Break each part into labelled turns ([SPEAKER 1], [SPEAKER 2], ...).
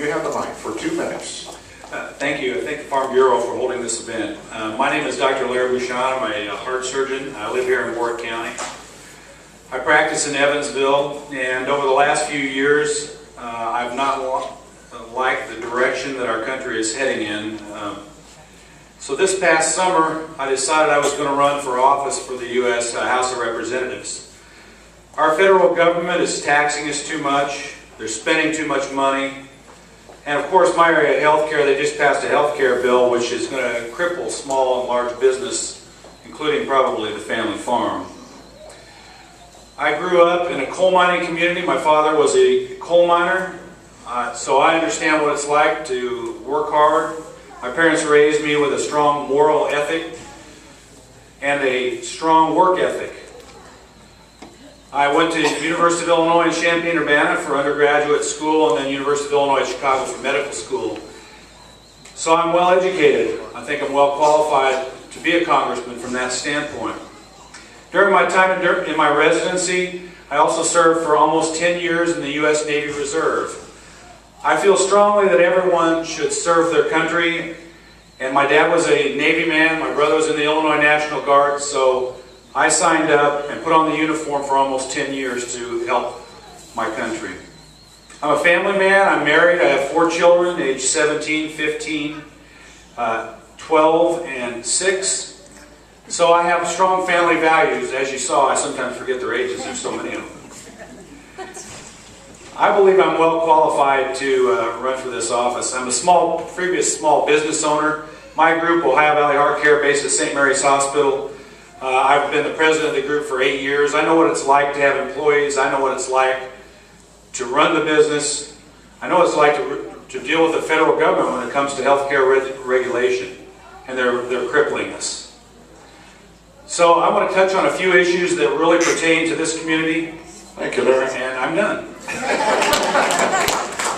[SPEAKER 1] You have the mic for 2 minutes.
[SPEAKER 2] Thank you. I thank the Farm Bureau for holding this event. My name is Dr. Larry Bucshon. I'm a heart surgeon. I live here in Warwick County. I practice in Evansville, and over the last few years, I've not liked the direction that our country is heading in. So this past summer, I decided I was going to run for office for the U.S. House of Representatives. Our federal government is taxing us too much. They're spending too much money. And of course, my area of healthcare, they just passed a healthcare bill which is going to cripple small and large business, including probably the family farm. I grew up in a coal mining community. My father was a coal miner, so I understand what it's like to work hard. My parents raised me with a strong moral ethic and a strong work ethic. I went to the University of Illinois in Champaign-Urbana for undergraduate school, and then University of Illinois Chicago for medical school. So I'm well educated. I think I'm well qualified to be a congressman from that standpoint. During my time in my residency, I also served for almost 10 years in the U.S. Navy Reserve. I feel strongly that everyone should serve their country, and my dad was a Navy man, my brother was in the Illinois National Guard, so I signed up and put on the uniform for almost 10 years to help my country. I'm a family man. I'm married. I have 4 children, aged 17, 15, 12, and 6. So I have strong family values. As you saw, I sometimes forget their ages. There's so many of them. I believe I'm well qualified to run for this office. I'm a previous small business owner. My group, Ohio Valley Heart Care, based at St. Mary's Hospital. I've been the president of the group for 8 years. I know what it's like to have employees. I know what it's like to run the business. I know what it's like to deal with the federal government when it comes to healthcare regulation, and they're crippling us. So I want to touch on a few issues that really pertain to this community.
[SPEAKER 1] Thank you, Larry.
[SPEAKER 2] And I'm done.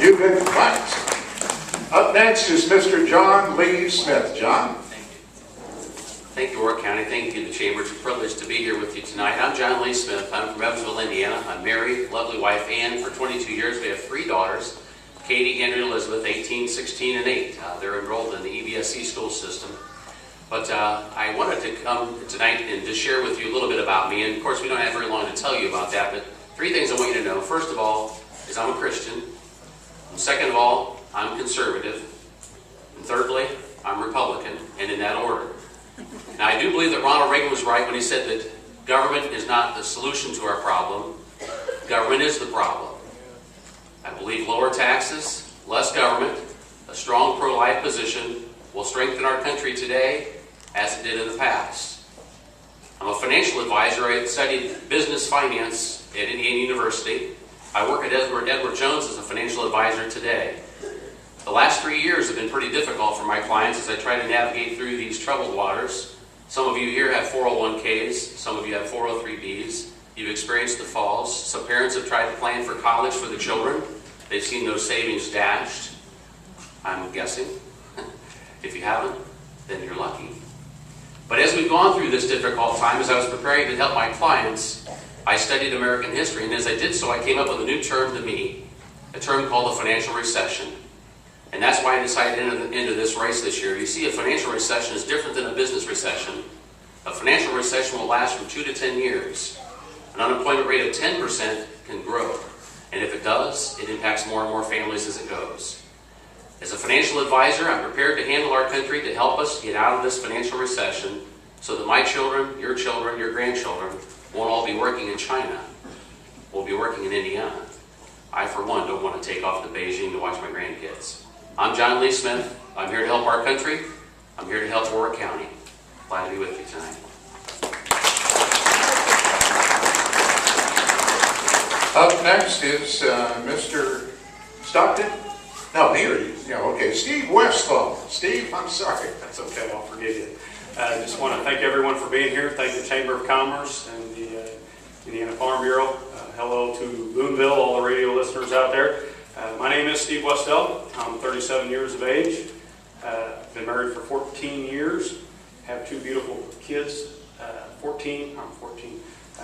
[SPEAKER 1] You've been quiet. Up next is Mr. John Lee Smith. John?
[SPEAKER 3] Thank you, Warwick County. Thank you, the Chamber. It's a privilege to be here with you tonight. I'm John Lee Smith. I'm from Evansville, Indiana. I'm married, lovely wife Ann. For 22 years, we have 3 daughters, Katie, Henry, and Elizabeth, 18, 16, and 8. They're enrolled in the EBSC school system. But I wanted to come tonight and just share with you a little bit about me. And of course, we don't have very long to tell you about that, but 3 things I want you to know. First of all, is I'm a Christian. And second of all, I'm conservative. And thirdly, I'm Republican, and in that order. Now, I do believe that Ronald Reagan was right when he said that government is not the solution to our problem. Government is the problem. I believe lower taxes, less government, a strong pro-life position will strengthen our country today as it did in the past. I'm a financial advisor. I studied business finance at Indiana University. I work at Edward Jones as a financial advisor today. The last 3 years have been pretty difficult for my clients as I try to navigate through these troubled waters. Some of you here have 401ks, some of you have 403bs. You've experienced the falls. Some parents have tried to plan for college for the children. They've seen those savings dashed, I'm guessing. If you haven't, then you're lucky. But as we've gone through this difficult time, as I was preparing to help my clients, I studied American history, and as I did so, I came up with a new term to me, a term called the financial recession. And that's why I decided to enter this race this year. You see, a financial recession is different than a business recession. A financial recession will last from 2 to 10 years. An unemployment rate of 10% can grow. And if it does, it impacts more and more families as it goes. As a financial advisor, I'm prepared to handle our country to help us get out of this financial recession so that my children, your grandchildren won't all be working in China. We'll be working in Indiana. I, for one, don't want to take off to Beijing to watch my grandkids. I'm John Lee Smith. I'm here to help our country. I'm here to help Warwick County. Glad to be with you tonight.
[SPEAKER 1] Up next is Mr. Stockton. No, here he is. Yeah, okay. Steve Westphal. Steve, I'm sorry.
[SPEAKER 4] That's okay. I'll forgive you. I just want to thank everyone for being here. Thank the Chamber of Commerce and the Indiana Farm Bureau. Hello to Boonville, all the radio listeners out there. My name is Steve Westphal. I'm 37 years of age. Been married for 14 years. Have 2 beautiful kids, 9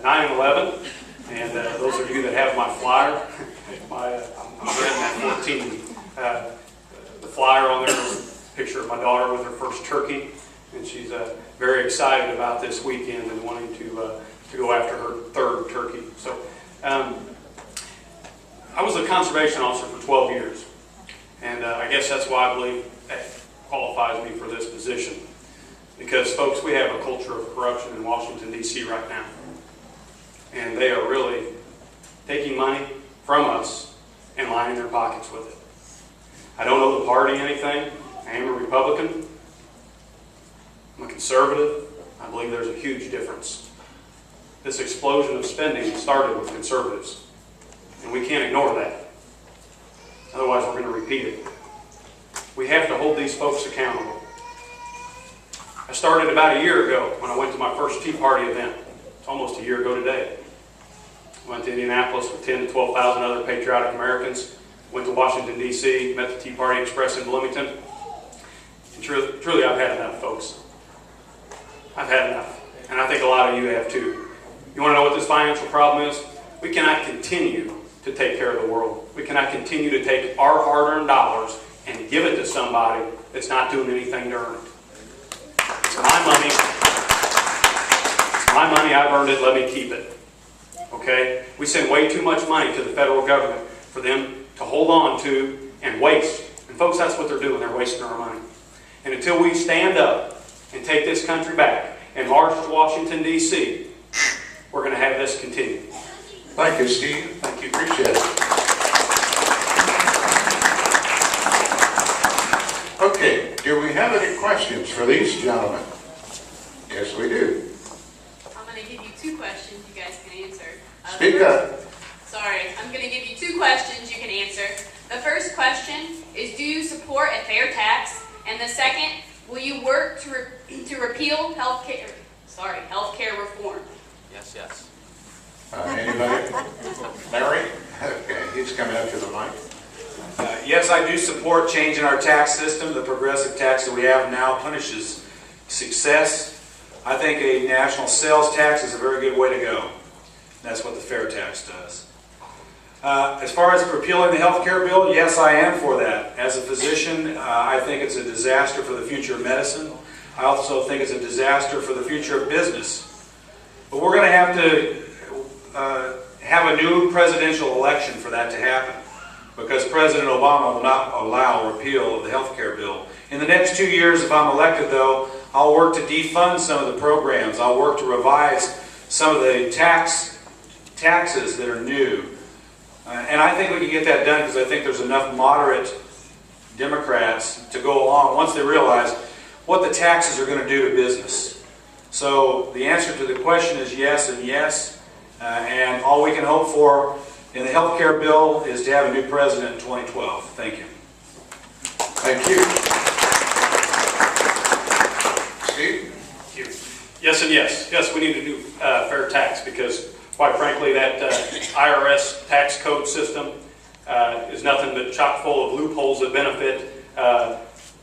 [SPEAKER 4] and 11. And those of you that have my flyer, I'm in that 14 The flyer on there is a picture of my daughter with her first turkey, and she's very excited about this weekend and wanting to go after her third turkey. So I was a conservation officer for 12 years, and I guess that's why I believe that qualifies me for this position. Because, folks, we have a culture of corruption in Washington, D.C. right now. And they are really taking money from us and lining their pockets with it. I don't owe the party anything. I am a Republican. I'm a conservative. I believe there's a huge difference. This explosion of spending started with conservatives. And we can't ignore that. Otherwise, we're going to repeat it. We have to hold these folks accountable. I started about a year ago when I went to my first Tea Party event. It's almost a year ago today. Went to Indianapolis with 10,000 to 12,000 other patriotic Americans. Went to Washington, D.C., met the Tea Party Express in Bloomington. And truly, I've had enough, folks. I've had enough. And I think a lot of you have too. You want to know what this financial problem is? We cannot continue to take care of the world. We cannot continue to take our hard-earned dollars and give it to somebody that's not doing anything to earn it. It's my money. It's my money. I've earned it. Let me keep it. Okay? We send way too much money to the federal government for them to hold on to and waste. And folks, that's what they're doing. They're wasting our money. And until we stand up and take this country back and march to Washington, D.C., we're going to have this continue.
[SPEAKER 1] Thank you, Steve.
[SPEAKER 4] Thank you.
[SPEAKER 1] Appreciate it. Okay, do we have any questions for these gentlemen? Yes, we do.
[SPEAKER 5] I'm going to give you two questions you guys can answer.
[SPEAKER 1] Speak up.
[SPEAKER 5] Sorry, I'm going to give you two questions you can answer. The first question is, do you support a fair tax? And the second, will you work to repeal healthcare reform?
[SPEAKER 3] Yes, yes.
[SPEAKER 1] Anybody? Larry? Okay, he's coming up to the mic.
[SPEAKER 2] Yes, I do support changing our tax system. The progressive tax that we have now punishes success. I think a national sales tax is a very good way to go. That's what the fair tax does. As far as repealing the health care bill, yes, I am for that. As a physician, I think it's a disaster for the future of medicine. I also think it's a disaster for the future of business. But we're going to have a new presidential election for that to happen, because President Obama will not allow a repeal of the health care bill. In the next 2 years, if I'm elected, though, I'll work to defund some of the programs. I'll work to revise some of the taxes that are new. And I think we can get that done because I think there's enough moderate Democrats to go along once they realize what the taxes are going to do to business. So the answer to the question is yes and yes. And all we can hope for in the health care bill is to have a new president in 2012. Thank you.
[SPEAKER 1] Thank you. Steve?
[SPEAKER 4] Thank you. Yes and yes. Yes, we need to do fair tax because, quite frankly, that IRS tax code system is nothing but chock full of loopholes that benefit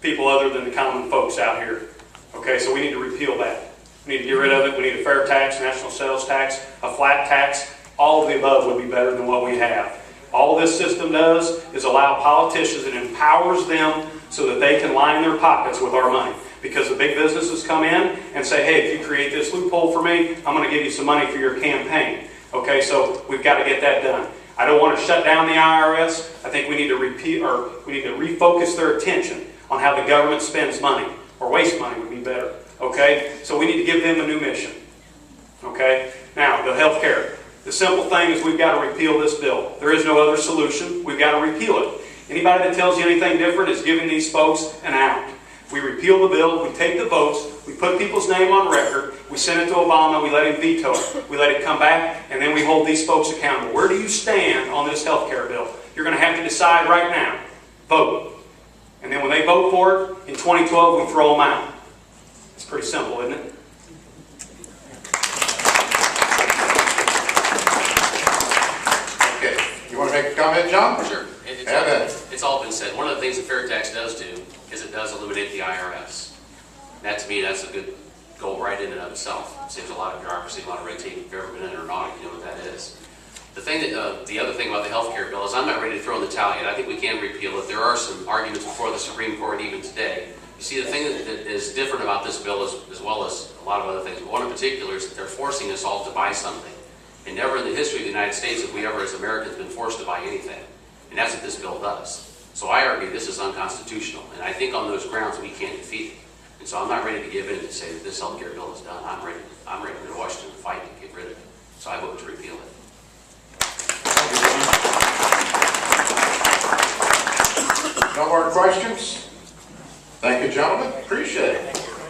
[SPEAKER 4] people other than the common folks out here. Okay, so we need to repeal that. We need to get rid of it. We need a fair tax, national sales tax, a flat tax. All of the above would be better than what we have. All this system does is allow politicians, and empowers them so that they can line their pockets with our money. Because the big businesses come in and say, hey, if you create this loophole for me, I'm going to give you some money for your campaign. Okay, so we've got to get that done. I don't want to shut down the IRS. I think we need to refocus their attention on how the government spends money, or waste money would be better. Okay, so we need to give them a new mission. Okay, now the health care. The simple thing is we've got to repeal this bill. There is no other solution. We've got to repeal it. Anybody that tells you anything different is giving these folks an out. We repeal the bill, we take the votes, we put people's name on record, we send it to Obama, we let him veto it, we let it come back, and then we hold these folks accountable. Where do you stand on this health care bill? You're going to have to decide right now. Vote. And then when they vote for it, in 2012, we throw them out. It's pretty simple, isn't it?
[SPEAKER 1] Okay. You want to make a comment, John?
[SPEAKER 3] Sure. It's all been said. One of the things the fair tax does do is it does eliminate the IRS. That, to me, that's a good goal right in and of itself. It saves a lot of bureaucracy, a lot of red tape. If you've ever been in it or not, you know what that is. The other thing about the health care bill is I'm not ready to throw in the towel yet. I think we can repeal it. There are some arguments before the Supreme Court even today. You see, the thing that is different about this bill, as well as a lot of other things, but one in particular is that they're forcing us all to buy something. And never in the history of the United States have we ever, as Americans, been forced to buy anything. And that's what this bill does. So I argue this is unconstitutional, and I think on those grounds we can't defeat it. And so I'm not ready to give in and say that this health care bill is done. I'm ready to go to Washington to fight to get rid of it. So I vote to repeal it.
[SPEAKER 1] No more questions? Thank you, gentlemen. Appreciate it.